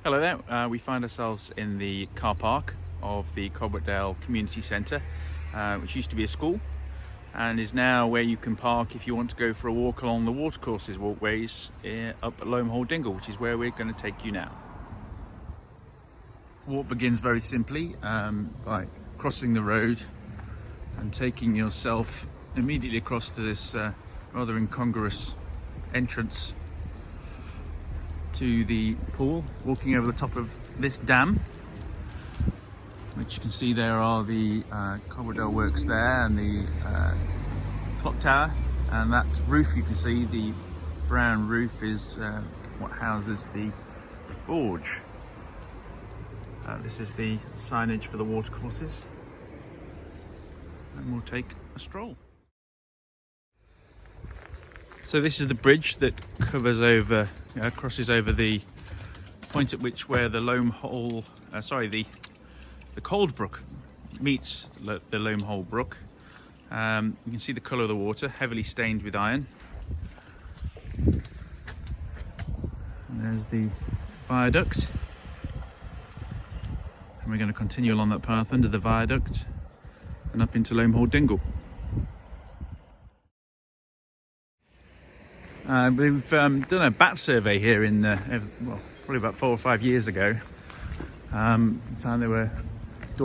Hello there, we find ourselves in the car park of the Corbetdale Community Centre, which used to be a school and is now where you can park if you want to go for a walk along the watercourses walkways up at Loamhole Dingle, which is where we're going to take you now. The walk begins very simply by crossing the road and taking yourself immediately across to this rather incongruous entrance to the pool, walking over the top of this dam, which you can see there are the Corbetdale works there and the clock tower, and that roof you can see, the brown roof, is what houses the forge. This is the signage for the watercourses, and we'll take a stroll. So this is the bridge that covers over, crosses over the point at which where the Loamhole, the Cold Brook meets the Loamhole Brook. You can see the colour of the water, heavily stained with iron. And there's the viaduct. And we're going to continue along that path under the viaduct and up into Loamhole Dingle. We've done a bat survey here in, probably about 4 or 5 years ago. Found there were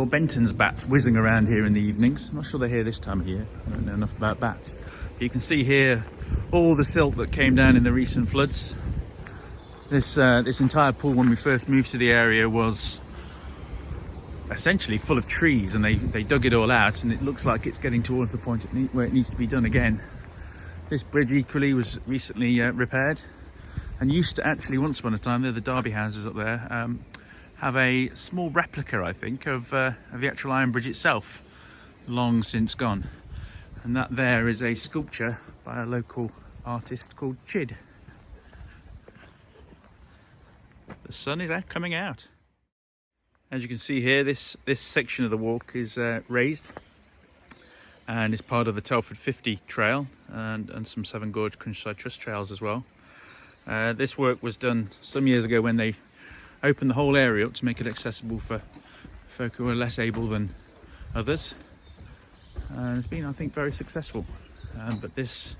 Benton's bats whizzing around here in the evenings. I'm not sure they're here this time of year. I don't know enough about bats. But you can see here all the silt that came down in the recent floods. This entire pool, when we first moved to the area, was essentially full of trees, and they dug it all out, and it looks like it's getting towards the point where it needs to be done again. This bridge equally was recently repaired, and used to actually, once upon a time, they're the Derby houses up there, have a small replica, I think, of the actual iron bridge itself, long since gone. And that there is a sculpture by a local artist called Chid. The sun is coming out. As you can see here, this section of the walk is raised, and it's part of the Telford 50 trail and some Severn Gorge Countryside Trust trails as well. This work was done some years ago when they opened the whole area up to make it accessible for folk who are less able than others. It's been, I think, very successful, but this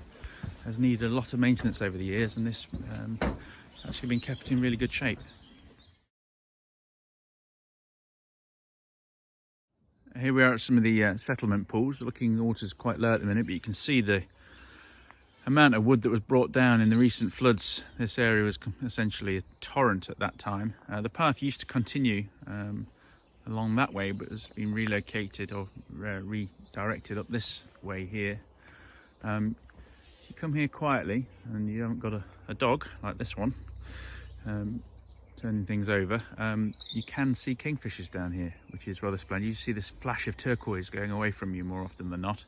has needed a lot of maintenance over the years, and this actually been kept in really good shape. Here we are at some of the settlement pools. The water's quite low at the minute, but you can see the amount of wood that was brought down in the recent floods. This area was essentially a torrent at that time. The path used to continue along that way, but has been relocated or redirected up this way here. If you come here quietly and you haven't got a dog like this one turning things over, you can see kingfishers down here, which is rather splendid. You see this flash of turquoise going away from you more often than not.